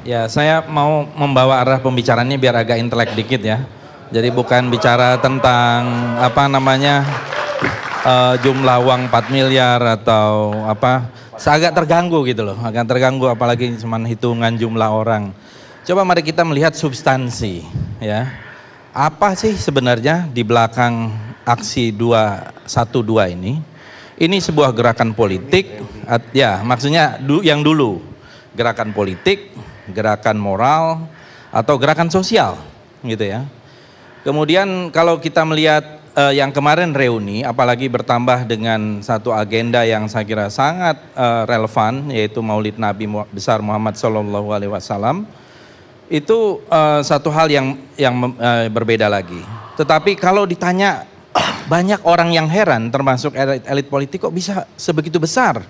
Ya, saya mau membawa arah pembicaraannya biar agak intelek dikit ya. Jadi bukan bicara tentang apa namanya jumlah uang 4 miliar atau apa. Saya agak terganggu gitu loh, agak terganggu apalagi cuma hitungan jumlah orang. Coba mari kita melihat substansi ya. Apa sih sebenarnya di belakang aksi 212 ini? Ini sebuah gerakan politik, ya maksudnya yang dulu gerakan politik, gerakan moral, atau gerakan sosial gitu ya. Kemudian kalau kita melihat yang kemarin reuni, apalagi bertambah dengan satu agenda yang saya kira sangat relevan, yaitu Maulid Nabi besar Muhammad SAW, itu satu hal yang berbeda lagi. Tetapi kalau ditanya, banyak orang yang heran, termasuk elit politik, kok bisa sebegitu besar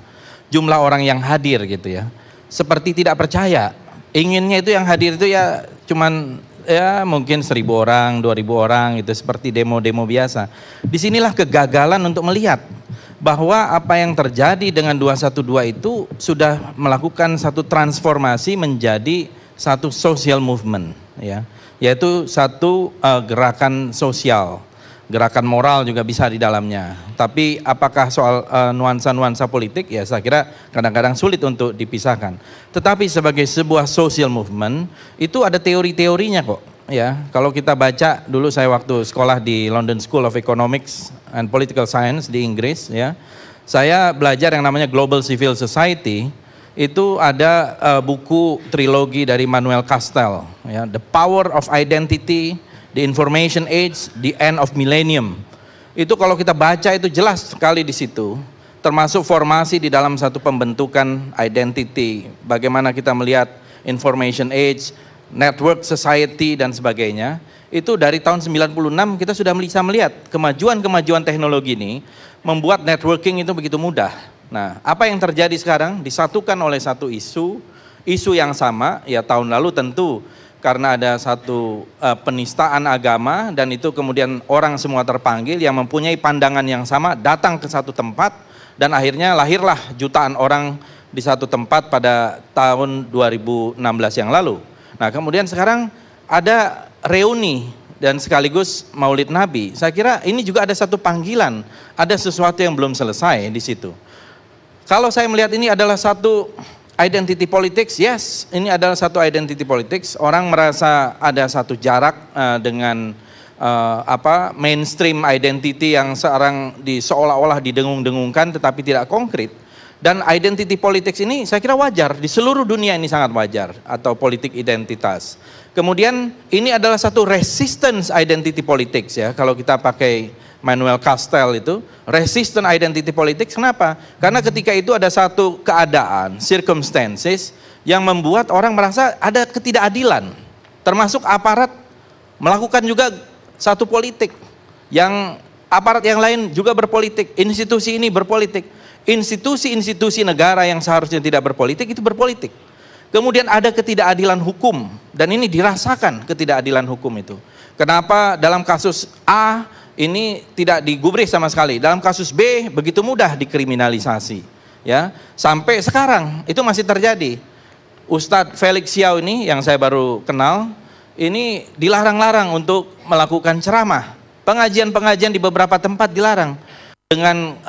jumlah orang yang hadir gitu ya. Seperti tidak percaya, inginnya itu yang hadir itu ya cuman ya mungkin 1.000 orang, 2.000 orang itu seperti demo-demo biasa. Disinilah kegagalan untuk melihat bahwa apa yang terjadi dengan 212 itu sudah melakukan satu transformasi menjadi satu social movement ya, yaitu satu gerakan sosial. Gerakan moral juga bisa di dalamnya. Tapi apakah soal nuansa-nuansa politik, ya saya kira kadang-kadang sulit untuk dipisahkan. Tetapi sebagai sebuah social movement, itu ada teori-teorinya kok. Ya, kalau kita baca dulu, saya waktu sekolah di London School of Economics and Political Science di Inggris, ya, saya belajar yang namanya Global Civil Society. Itu ada buku trilogi dari Manuel Castell, ya, The Power of Identity, The Information Age, The End of Millennium. Itu kalau kita baca itu jelas sekali di situ, termasuk formasi di dalam satu pembentukan identity, bagaimana kita melihat information age, network society dan sebagainya. Itu dari tahun 96 kita sudah bisa melihat kemajuan-kemajuan teknologi ini membuat networking itu begitu mudah. Nah, apa yang terjadi sekarang disatukan oleh satu isu yang sama, ya tahun lalu tentu karena ada satu penistaan agama, dan itu kemudian orang semua terpanggil yang mempunyai pandangan yang sama datang ke satu tempat, dan akhirnya lahirlah jutaan orang di satu tempat pada tahun 2016 yang lalu. Nah kemudian sekarang ada reuni dan sekaligus Maulid Nabi. Saya kira ini juga ada satu panggilan, ada sesuatu yang belum selesai di situ. Kalau saya melihat ini adalah satu identity politics, yes, ini adalah satu identity politics. Orang merasa ada satu jarak dengan mainstream identity yang sekarang seolah-olah didengung-dengungkan tetapi tidak konkret. Dan identity politics ini saya kira wajar, di seluruh dunia ini sangat wajar, atau politik identitas. Kemudian ini adalah satu resistance identity politics ya, kalau kita pakai Manuel Castell itu, resistant identity politics. Kenapa? Karena ketika itu ada satu keadaan, circumstances, yang membuat orang merasa ada ketidakadilan, termasuk aparat melakukan juga satu politik, yang aparat yang lain juga berpolitik, institusi ini berpolitik, institusi-institusi negara yang seharusnya tidak berpolitik itu berpolitik. Kemudian ada ketidakadilan hukum, dan ini dirasakan ketidakadilan hukum itu. Kenapa dalam kasus A ini tidak digubris sama sekali, dalam kasus B begitu mudah dikriminalisasi, ya, sampai sekarang itu masih terjadi. Ustadz Felix Xiao ini yang saya baru kenal, ini dilarang-larang untuk melakukan ceramah, pengajian-pengajian di beberapa tempat dilarang dengan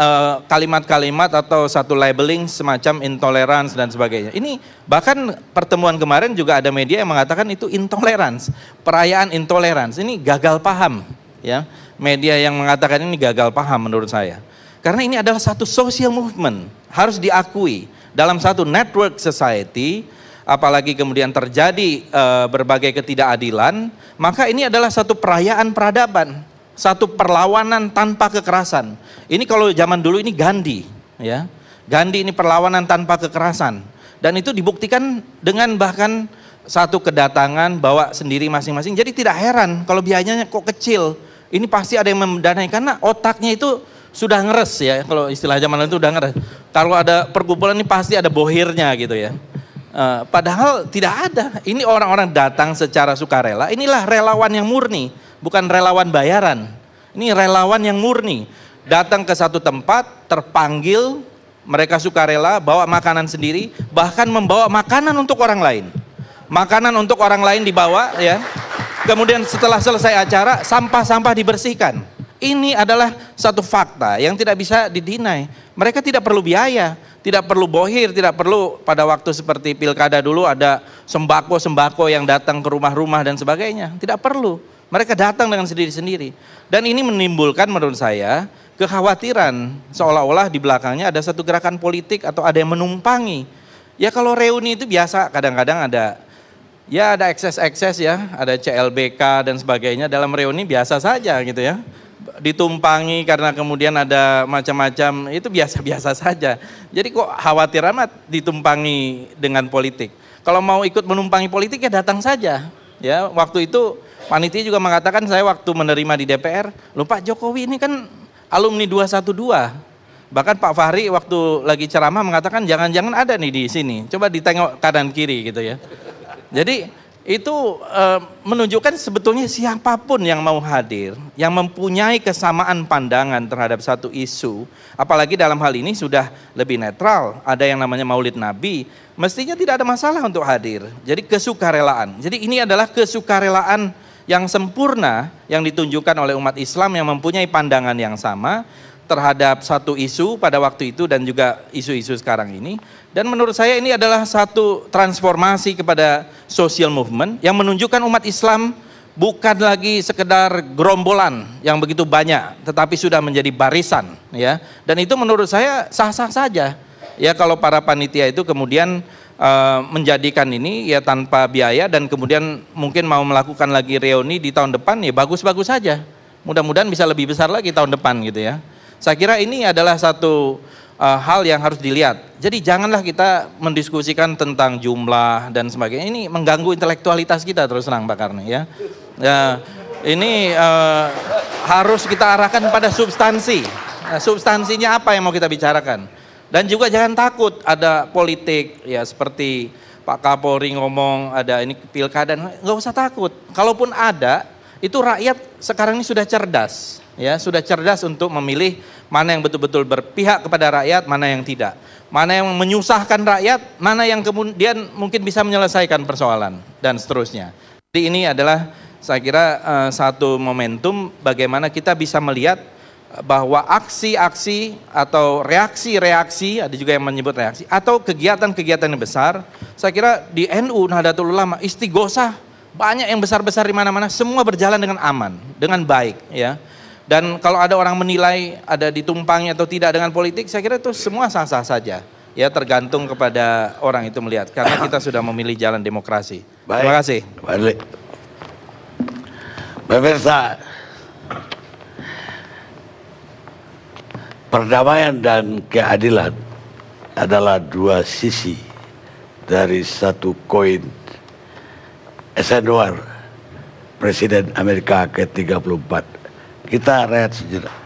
kalimat-kalimat atau satu labeling semacam intolerance dan sebagainya. Ini bahkan pertemuan kemarin juga ada media yang mengatakan itu intolerance, perayaan intolerance. Ini gagal paham, ya. Media yang mengatakan ini gagal paham menurut saya. Karena ini adalah satu social movement, harus diakui dalam satu network society, apalagi kemudian terjadi berbagai ketidakadilan, maka ini adalah satu perayaan peradaban, satu perlawanan tanpa kekerasan. Ini kalau zaman dulu ini Gandhi, ya. Gandhi ini perlawanan tanpa kekerasan, dan itu dibuktikan dengan bahkan satu kedatangan bawa sendiri masing-masing. Jadi tidak heran kalau biayanya kok kecil. Ini pasti ada yang mendanai karena otaknya itu sudah ngeres ya, kalau istilah zaman itu udah ngeres. Kalau ada perkumpulan ini pasti ada bohirnya gitu ya. Padahal tidak ada. Ini orang-orang datang secara sukarela. Inilah relawan yang murni, bukan relawan bayaran. Ini relawan yang murni. Datang ke satu tempat, terpanggil, mereka sukarela, bawa makanan sendiri, bahkan membawa makanan untuk orang lain. makanan untuk orang lain dibawa ya. Kemudian setelah selesai acara, sampah-sampah dibersihkan. Ini adalah satu fakta yang tidak bisa didinai. Mereka tidak perlu biaya, tidak perlu bohir, tidak perlu pada waktu seperti pilkada dulu ada sembako-sembako yang datang ke rumah-rumah dan sebagainya. Tidak perlu. Mereka datang dengan sendiri-sendiri. Dan ini menimbulkan menurut saya kekhawatiran seolah-olah di belakangnya ada satu gerakan politik atau ada yang menumpangi. Ya kalau reuni itu biasa, kadang-kadang ada ekses-ekses ya, ada CLBK dan sebagainya, dalam reuni biasa saja gitu ya. Ditumpangi karena kemudian ada macam-macam, itu biasa-biasa saja. Jadi kok khawatir amat ditumpangi dengan politik. Kalau mau ikut menumpangi politik ya datang saja. Ya, waktu itu panitia juga mengatakan, saya waktu menerima di DPR, loh Pak Jokowi ini kan alumni 212. Bahkan Pak Fahri waktu lagi ceramah mengatakan jangan-jangan ada nih di sini. Coba ditengok kanan kiri gitu ya. Jadi itu menunjukkan sebetulnya siapapun yang mau hadir, yang mempunyai kesamaan pandangan terhadap satu isu, apalagi dalam hal ini sudah lebih netral, ada yang namanya Maulid Nabi, mestinya tidak ada masalah untuk hadir. Jadi kesukarelaan. Jadi ini adalah kesukarelaan yang sempurna yang ditunjukkan oleh umat Islam yang mempunyai pandangan yang sama terhadap satu isu pada waktu itu dan juga isu-isu sekarang ini. Dan menurut saya ini adalah satu transformasi kepada social movement yang menunjukkan umat Islam bukan lagi sekedar gerombolan yang begitu banyak, tetapi sudah menjadi barisan ya. Dan itu menurut saya sah-sah saja. Ya kalau para panitia itu kemudian menjadikan ini ya tanpa biaya dan kemudian mungkin mau melakukan lagi reuni di tahun depan, ya bagus-bagus saja. Mudah-mudahan bisa lebih besar lagi tahun depan gitu ya. Saya kira ini adalah satu hal yang harus dilihat. Jadi janganlah kita mendiskusikan tentang jumlah dan sebagainya. Ini mengganggu intelektualitas kita terus terang Pak Karni ya. Ya ini harus kita arahkan pada substansi. Nah, substansinya apa yang mau kita bicarakan? Dan juga jangan takut ada politik ya seperti Pak Kapolri ngomong ada ini pilkada, nggak usah takut. Kalaupun ada, itu rakyat sekarang ini sudah cerdas. Ya, sudah cerdas untuk memilih mana yang betul-betul berpihak kepada rakyat, mana yang tidak. Mana yang menyusahkan rakyat, mana yang kemudian mungkin bisa menyelesaikan persoalan dan seterusnya. Jadi ini adalah saya kira satu momentum bagaimana kita bisa melihat bahwa aksi-aksi atau reaksi-reaksi, ada juga yang menyebut reaksi, atau kegiatan-kegiatan yang besar, saya kira di NU Nahdlatul Ulama istighosah banyak yang besar-besar di mana-mana, semua berjalan dengan aman, dengan baik ya. Dan kalau ada orang menilai ada ditumpangi atau tidak dengan politik, saya kira itu semua sah-sah saja. Ya tergantung kepada orang itu melihat. Karena kita sudah memilih jalan demokrasi. Baik. Terima kasih. Baik. Pemirsa, perdamaian dan keadilan adalah dua sisi dari satu koin Eisenhower, Presiden Amerika ke-34. Kita rehat sejenak.